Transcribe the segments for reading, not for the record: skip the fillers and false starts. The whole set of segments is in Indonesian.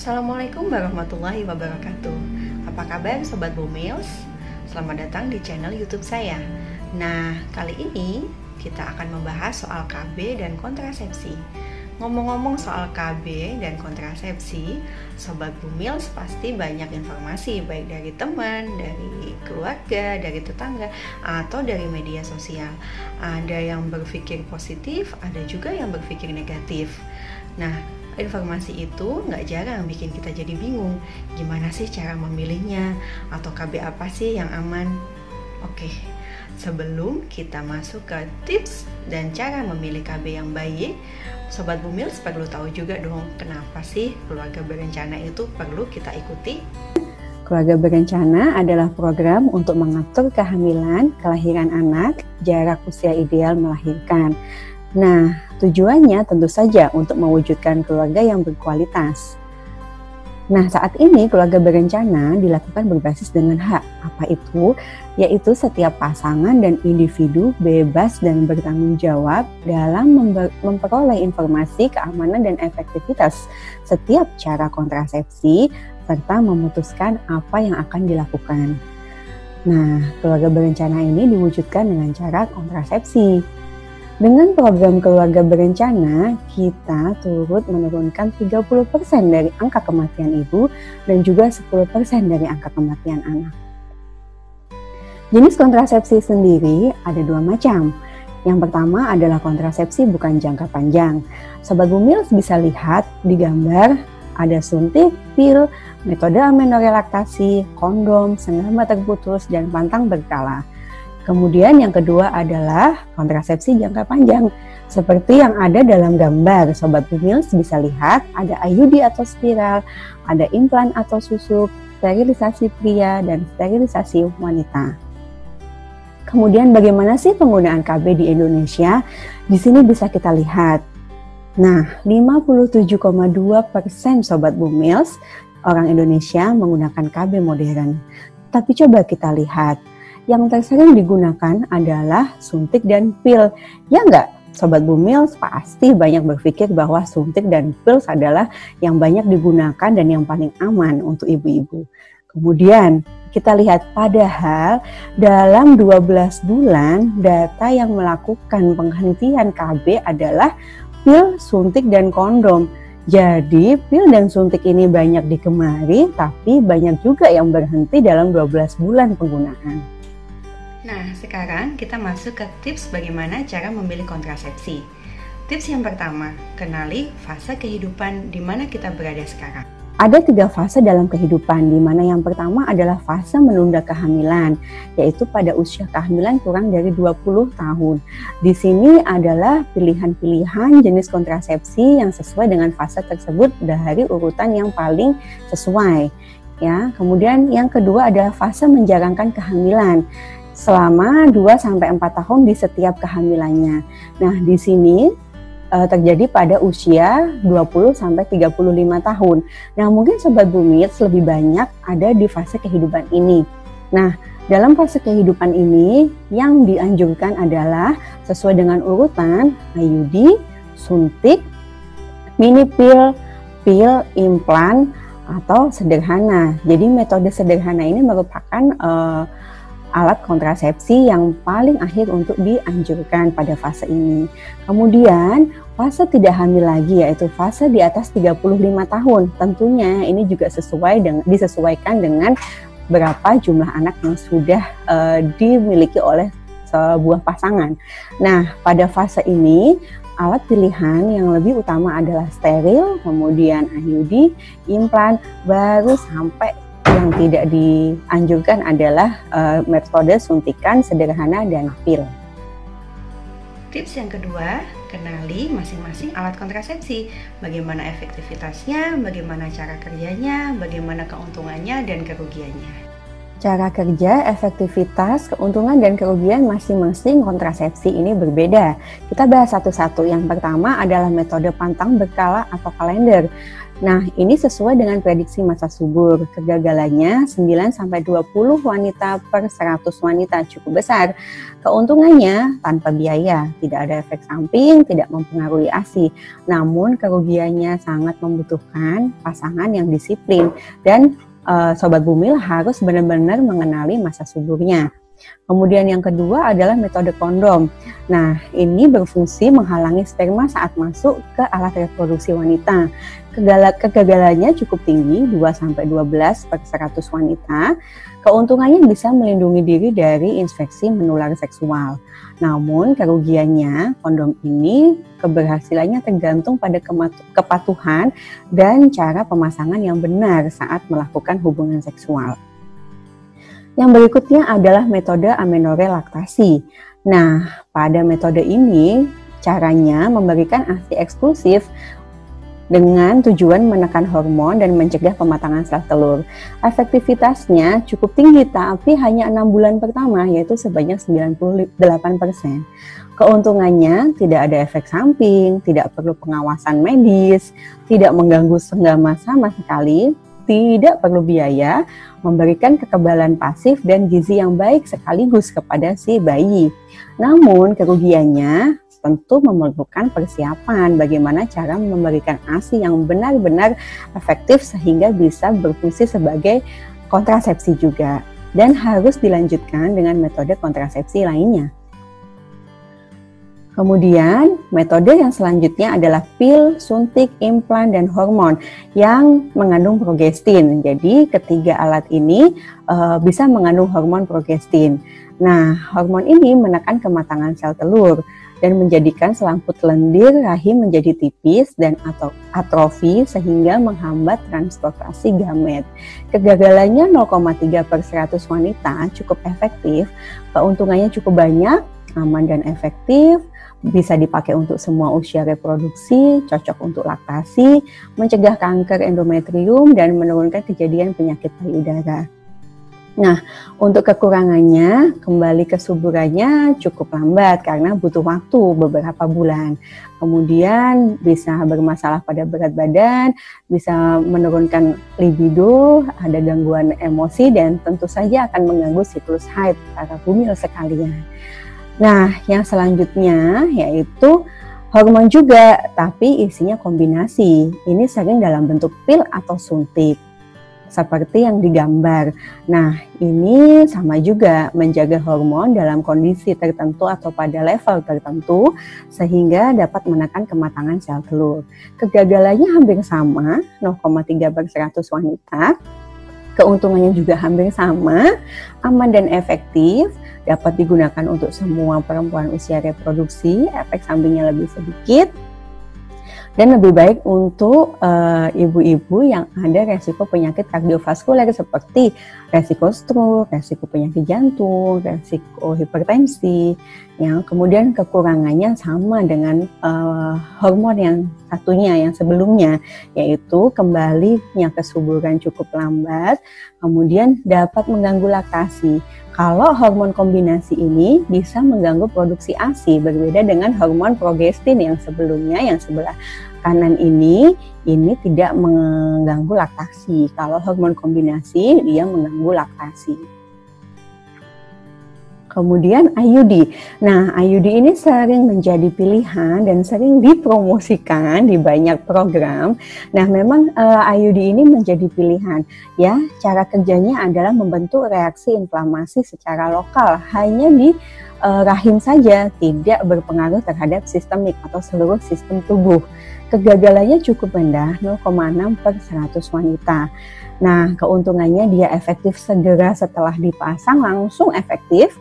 Assalamualaikum warahmatullahi wabarakatuh. Apa kabar Sobat Bumils? Selamat datang di channel YouTube saya. Nah, kali ini kita akan membahas soal KB dan kontrasepsi. Ngomong-ngomong soal KB dan kontrasepsi, Sobat Bumils pasti banyak informasi, baik dari teman, dari keluarga, dari tetangga, atau dari media sosial. Ada yang berpikir positif, ada juga yang berpikir negatif. Nah, informasi itu nggak jarang bikin kita jadi bingung. Gimana sih cara memilihnya? Atau KB apa sih yang aman? Oke, sebelum kita masuk ke tips dan cara memilih KB yang baik, Sobat Bumils perlu tahu juga dong, kenapa sih keluarga berencana itu perlu kita ikuti? Keluarga berencana adalah program untuk mengatur kehamilan, kelahiran anak, jarak usia ideal melahirkan. Nah, tujuannya tentu saja untuk mewujudkan keluarga yang berkualitas. Nah, saat ini keluarga berencana dilakukan berbasis dengan hak. Apa itu? Yaitu setiap pasangan dan individu bebas dan bertanggung jawab dalam memperoleh informasi, keamanan, dan efektivitas setiap cara kontrasepsi, serta memutuskan apa yang akan dilakukan. Nah, keluarga berencana ini diwujudkan dengan cara kontrasepsi. Dengan program keluarga berencana, kita turut menurunkan 30% dari angka kematian ibu dan juga 10% dari angka kematian anak. Jenis kontrasepsi sendiri ada dua macam. Yang pertama adalah kontrasepsi bukan jangka panjang. Sobat Bumils bisa lihat di gambar ada suntik, pil, metode amenorelaksasi, kondom, sperma terputus, dan pantang berkala. Kemudian yang kedua adalah kontrasepsi jangka panjang. Seperti yang ada dalam gambar, Sobat Bumils bisa lihat ada IUD atau spiral, ada implan atau susuk, sterilisasi pria, dan sterilisasi wanita. Kemudian bagaimana sih penggunaan KB di Indonesia? Di sini bisa kita lihat. Nah, 57,2% Sobat Bumils orang Indonesia menggunakan KB modern. Tapi coba kita lihat. Yang tersering digunakan adalah suntik dan pil. Ya enggak? Sobat Bumils pasti banyak berpikir bahwa suntik dan pil adalah yang banyak digunakan dan yang paling aman untuk ibu-ibu. Kemudian kita lihat, padahal dalam 12 bulan data yang melakukan penghentian KB adalah pil, suntik, dan kondom. Jadi pil dan suntik ini banyak digemari, tapi banyak juga yang berhenti dalam 12 bulan penggunaan. Nah, sekarang kita masuk ke tips bagaimana cara memilih kontrasepsi. Tips yang pertama, kenali fase kehidupan di mana kita berada sekarang. Ada 3 fase dalam kehidupan, di mana yang pertama adalah fase menunda kehamilan, yaitu pada usia kehamilan kurang dari 20 tahun. Di sini adalah pilihan-pilihan jenis kontrasepsi yang sesuai dengan fase tersebut dari urutan yang paling sesuai. Ya, kemudian yang kedua adalah fase menjalankan kehamilan selama 2-4 tahun di setiap kehamilannya. Nah, di sini terjadi pada usia 20-35 tahun. Nah, mungkin Sobat Bumils lebih banyak ada di fase kehidupan ini. Nah, dalam fase kehidupan ini yang dianjurkan adalah sesuai dengan urutan IUD, suntik, mini pil, pil, implan, atau sederhana. Jadi metode sederhana ini merupakan alat kontrasepsi yang paling akhir untuk dianjurkan pada fase ini. Kemudian fase tidak hamil lagi, yaitu fase di atas 35 tahun. Tentunya ini juga disesuaikan dengan berapa jumlah anak yang sudah dimiliki oleh sebuah pasangan. Nah, pada fase ini alat pilihan yang lebih utama adalah steril, kemudian IUD, implan, baru sampai yang tidak dianjurkan adalah metode suntikan sederhana dan pil. Tips yang kedua, kenali masing-masing alat kontrasepsi. Bagaimana efektivitasnya, bagaimana cara kerjanya, bagaimana keuntungannya dan kerugiannya. Cara kerja, efektivitas, keuntungan, dan kerugian masing-masing kontrasepsi ini berbeda. Kita bahas satu-satu. Yang pertama adalah metode pantang berkala atau kalender. Nah, ini sesuai dengan prediksi masa subur. Kegagalannya 9-20 wanita per 100 wanita, cukup besar. Keuntungannya tanpa biaya, tidak ada efek samping, tidak mempengaruhi ASI. Namun kerugiannya sangat membutuhkan pasangan yang disiplin dan Sobat Bumil harus benar-benar mengenali masa suburnya. Kemudian yang kedua adalah metode kondom. Nah, ini berfungsi menghalangi sperma saat masuk ke alat reproduksi wanita. Kegagalannya cukup tinggi, 2-12 per 100 wanita. Keuntungannya bisa melindungi diri dari infeksi menular seksual. Namun kerugiannya, kondom ini keberhasilannya tergantung pada kepatuhan dan cara pemasangan yang benar saat melakukan hubungan seksual. Yang berikutnya adalah metode amenorrhea laktasi. Nah, pada metode ini caranya memberikan ASI eksklusif dengan tujuan menekan hormon dan mencegah pematangan sel telur. Efektivitasnya cukup tinggi, tapi hanya 6 bulan pertama, yaitu sebanyak 98%. Keuntungannya tidak ada efek samping, tidak perlu pengawasan medis, tidak mengganggu senggama sama sekali, tidak perlu biaya, memberikan kekebalan pasif dan gizi yang baik sekaligus kepada si bayi. Namun kerugiannya tentu memerlukan persiapan bagaimana cara memberikan ASI yang benar-benar efektif sehingga bisa berfungsi sebagai kontrasepsi juga, dan harus dilanjutkan dengan metode kontrasepsi lainnya. Kemudian metode yang selanjutnya adalah pil, suntik, implan, dan hormon yang mengandung progestin. Jadi ketiga alat ini bisa mengandung hormon progestin. Nah, hormon ini menekan kematangan sel telur dan menjadikan selangkut lendir rahim menjadi tipis dan atrofi sehingga menghambat transportasi gamet. Kegagalannya 0,3 per 100 wanita, cukup efektif, keuntungannya cukup banyak, aman dan efektif, bisa dipakai untuk semua usia reproduksi, cocok untuk laktasi, mencegah kanker endometrium, dan menurunkan kejadian penyakit payudara. Nah, untuk kekurangannya, kembali kesuburannya cukup lambat karena butuh waktu beberapa bulan. Kemudian bisa bermasalah pada berat badan, bisa menurunkan libido, ada gangguan emosi, dan tentu saja akan mengganggu siklus haid para bumil sekalian. Nah, yang selanjutnya yaitu hormon juga, tapi isinya kombinasi. Ini sering dalam bentuk pil atau suntik, seperti yang digambar. Nah, ini sama juga menjaga hormon dalam kondisi tertentu atau pada level tertentu sehingga dapat menekan kematangan sel telur. Kegagalannya hampir sama, 0,3 per 100 wanita. Keuntungannya juga hampir sama, aman dan efektif, dapat digunakan untuk semua perempuan usia reproduksi, efek sampingnya lebih sedikit, dan lebih baik untuk ibu-ibu yang ada resiko penyakit kardiovaskuler seperti resiko stroke, resiko penyakit jantung, resiko hipertensi. Yang kemudian kekurangannya sama dengan hormon yang satunya, yang sebelumnya, yaitu kembalinya kesuburan cukup lambat, kemudian dapat mengganggu laktasi. Kalau hormon kombinasi ini bisa mengganggu produksi ASI, berbeda dengan hormon progestin yang sebelumnya, yang sebelah kanan ini tidak mengganggu laktasi. Kalau hormon kombinasi, dia mengganggu laktasi. Kemudian IUD. Nah, IUD ini sering menjadi pilihan dan sering dipromosikan di banyak program. Nah, memang IUD ini menjadi pilihan. Ya, cara kerjanya adalah membentuk reaksi inflamasi secara lokal, hanya di rahim saja, tidak berpengaruh terhadap sistemik atau seluruh sistem tubuh. Kegagalannya cukup rendah, 0,6 per 100 wanita. Nah, keuntungannya dia efektif segera setelah dipasang, langsung efektif.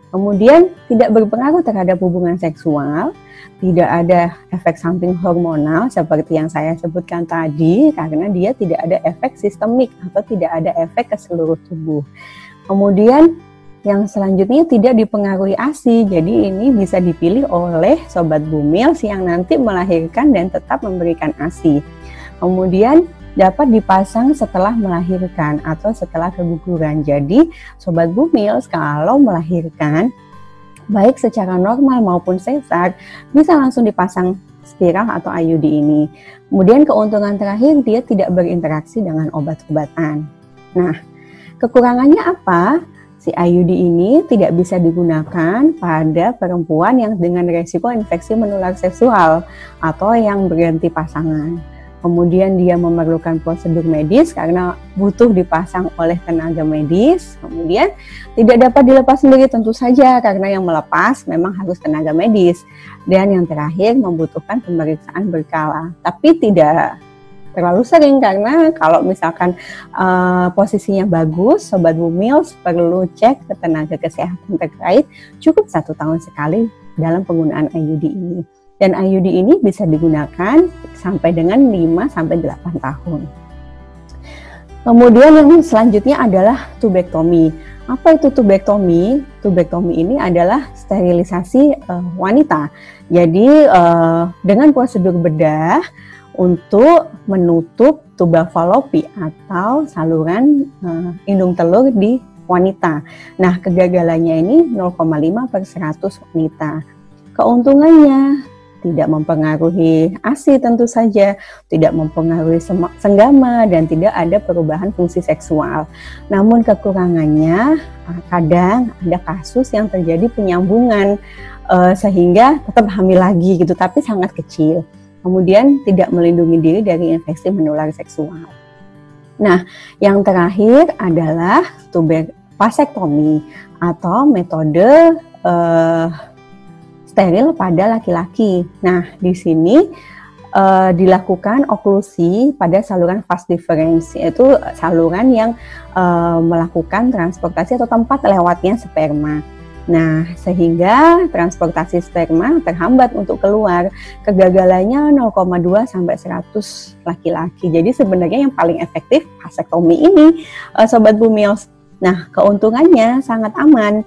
Kemudian tidak berpengaruh terhadap hubungan seksual, tidak ada efek samping hormonal seperti yang saya sebutkan tadi, karena dia tidak ada efek sistemik atau tidak ada efek ke seluruh tubuh. Kemudian yang selanjutnya tidak dipengaruhi ASI, jadi ini bisa dipilih oleh sobat bumil yang nanti melahirkan dan tetap memberikan ASI. Kemudian dapat dipasang setelah melahirkan atau setelah keguguran. Jadi, Sobat Bumils, kalau melahirkan, baik secara normal maupun sesar, bisa langsung dipasang spiral atau IUD ini. Kemudian keuntungan terakhir, dia tidak berinteraksi dengan obat-obatan. Nah, kekurangannya apa? Si IUD ini tidak bisa digunakan pada perempuan yang dengan resiko infeksi menular seksual atau yang berganti pasangan. Kemudian dia memerlukan prosedur medis karena butuh dipasang oleh tenaga medis. Kemudian tidak dapat dilepas sendiri tentu saja karena yang melepas memang harus tenaga medis. Dan yang terakhir membutuhkan pemeriksaan berkala. Tapi tidak terlalu sering karena kalau misalkan posisinya bagus, Sobat Bumils perlu cek ke tenaga kesehatan terkait cukup 1 tahun sekali dalam penggunaan IUD ini. Dan IUD ini bisa digunakan sampai dengan 5-8 tahun. Kemudian yang selanjutnya adalah tubektomi. Apa itu tubektomi? Tubektomi ini adalah sterilisasi wanita. Jadi dengan prosedur bedah untuk menutup tuba falopi atau saluran indung telur di wanita. Nah, kegagalannya ini 0,5/100 wanita. Keuntungannya tidak mempengaruhi ASI tentu saja, tidak mempengaruhi senggama, dan tidak ada perubahan fungsi seksual. Namun kekurangannya, kadang ada kasus yang terjadi penyambungan sehingga tetap hamil lagi gitu, tapi sangat kecil. Kemudian tidak melindungi diri dari infeksi menular seksual. Nah, yang terakhir adalah vasektomi atau metode steril pada laki-laki. Nah, di sini dilakukan oklusi pada saluran vas deferens, yaitu saluran yang melakukan transportasi atau tempat lewatnya sperma. Nah, sehingga transportasi sperma terhambat untuk keluar. Kegagalannya 0,2/100 laki-laki. Jadi sebenarnya yang paling efektif vasektomi ini, Sobat Bumils. Nah, keuntungannya sangat aman,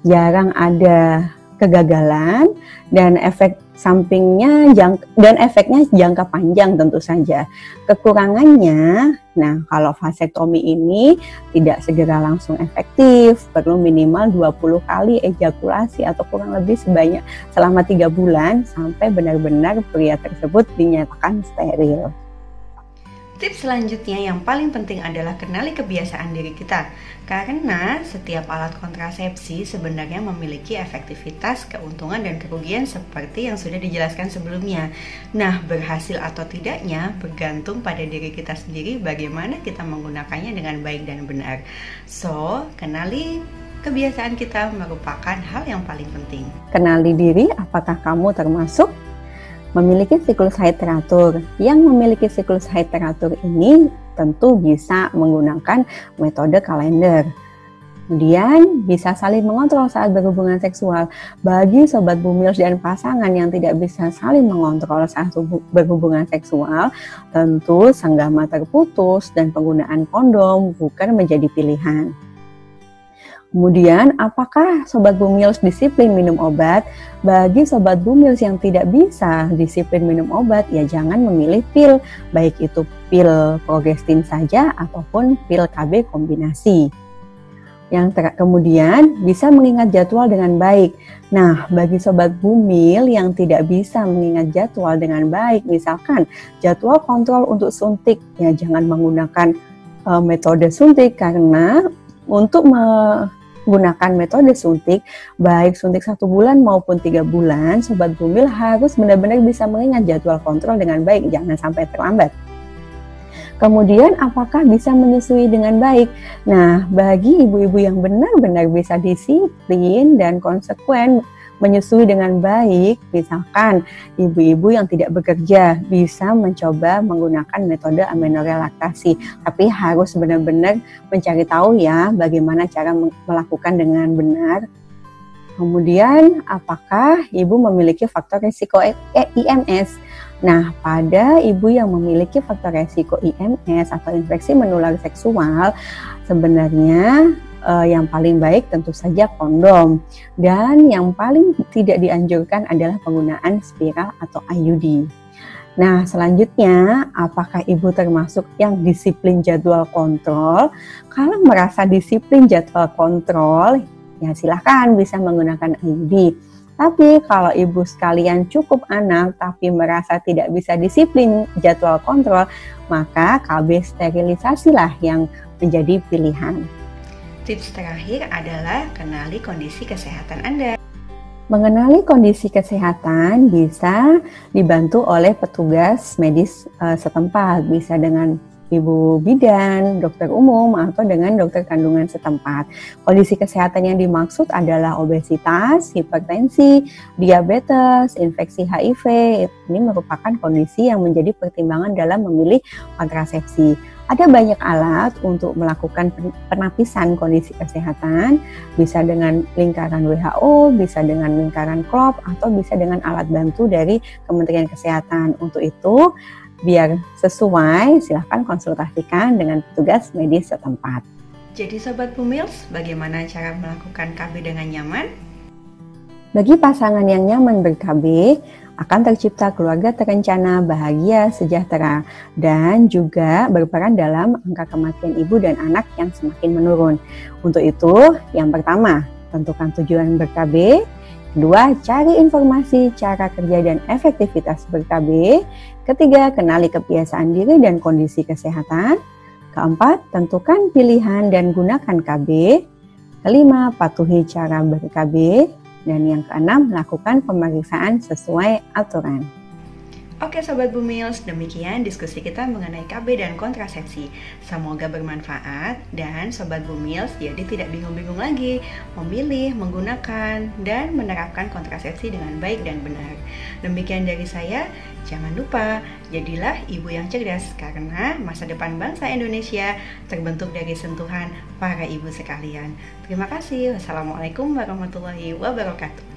jarang ada kegagalan, dan efek sampingnya dan efeknya jangka panjang tentu saja. Kekurangannya, nah kalau vasektomi ini tidak segera langsung efektif, perlu minimal 20 kali ejakulasi atau kurang lebih sebanyak selama 3 bulan sampai benar-benar pria tersebut dinyatakan steril. Tips selanjutnya yang paling penting adalah kenali kebiasaan diri kita. Karena setiap alat kontrasepsi sebenarnya memiliki efektivitas, keuntungan, dan kerugian seperti yang sudah dijelaskan sebelumnya. Nah, berhasil atau tidaknya bergantung pada diri kita sendiri bagaimana kita menggunakannya dengan baik dan benar. So, kenali kebiasaan kita merupakan hal yang paling penting. Kenali diri, apakah kamu termasuk memiliki siklus haid teratur. Yang memiliki siklus haid teratur ini tentu bisa menggunakan metode kalender. Kemudian bisa saling mengontrol saat berhubungan seksual. Bagi Sobat Bumils dan pasangan yang tidak bisa saling mengontrol saat berhubungan seksual, tentu senggama terputus dan penggunaan kondom bukan menjadi pilihan. Kemudian, apakah Sobat Bumils disiplin minum obat? Bagi Sobat Bumils yang tidak bisa disiplin minum obat, ya jangan memilih pil, baik itu pil progestin saja ataupun pil KB kombinasi. Kemudian bisa mengingat jadwal dengan baik. Nah, bagi Sobat Bumil yang tidak bisa mengingat jadwal dengan baik, misalkan jadwal kontrol untuk suntik, ya jangan menggunakan metode suntik karena untuk menggunakan metode suntik, baik suntik 1 bulan maupun 3 bulan, Sobat Bumil harus benar-benar bisa mengingat jadwal kontrol dengan baik, jangan sampai terlambat. Kemudian apakah bisa menyusui dengan baik? Nah, bagi ibu-ibu yang benar-benar bisa disiplin dan konsekuen menyusui dengan baik, misalkan ibu-ibu yang tidak bekerja bisa mencoba menggunakan metode amenorrhea laktasi, tapi harus benar-benar mencari tahu ya bagaimana cara melakukan dengan benar. Kemudian apakah ibu memiliki faktor risiko IMS? Nah, pada ibu yang memiliki faktor risiko IMS atau infeksi menular seksual, sebenarnya yang paling baik tentu saja kondom, dan yang paling tidak dianjurkan adalah penggunaan spiral atau IUD. Nah, selanjutnya, apakah ibu termasuk yang disiplin jadwal kontrol? Kalau merasa disiplin jadwal kontrol, ya silahkan bisa menggunakan IUD. Tapi kalau ibu sekalian cukup anak tapi merasa tidak bisa disiplin jadwal kontrol, maka KB sterilisasilah yang menjadi pilihan. Tips terakhir adalah kenali kondisi kesehatan Anda. Mengenali kondisi kesehatan bisa dibantu oleh petugas medis setempat, bisa dengan ibu bidan, dokter umum, atau dengan dokter kandungan setempat. Kondisi kesehatan yang dimaksud adalah obesitas, hipertensi, diabetes, infeksi HIV. Ini merupakan kondisi yang menjadi pertimbangan dalam memilih kontrasepsi. Ada banyak alat untuk melakukan penapisan kondisi kesehatan, bisa dengan lingkaran WHO, bisa dengan lingkaran CLOP, atau bisa dengan alat bantu dari Kementerian Kesehatan. Untuk itu, biar sesuai, silahkan konsultasikan dengan petugas medis setempat. Jadi Sobat Bumils, bagaimana cara melakukan KB dengan nyaman? Bagi pasangan yang nyaman ber-KB, akan tercipta keluarga terencana, bahagia, sejahtera, dan juga berperan dalam angka kematian ibu dan anak yang semakin menurun. Untuk itu, yang pertama, tentukan tujuan ber-KB. Kedua, cari informasi cara kerja dan efektivitas ber-KB. Ketiga, kenali kebiasaan diri dan kondisi kesehatan. Keempat, tentukan pilihan dan gunakan KB. Kelima, patuhi cara ber-KB. Dan yang keenam, lakukan pemeriksaan sesuai aturan. Oke Sobat Bumils, demikian diskusi kita mengenai KB dan kontrasepsi. Semoga bermanfaat dan Sobat Bumils jadi tidak bingung-bingung lagi memilih, menggunakan, dan menerapkan kontrasepsi dengan baik dan benar. Demikian dari saya, jangan lupa jadilah ibu yang cerdas karena masa depan bangsa Indonesia terbentuk dari sentuhan para ibu sekalian. Terima kasih. Wassalamualaikum warahmatullahi wabarakatuh.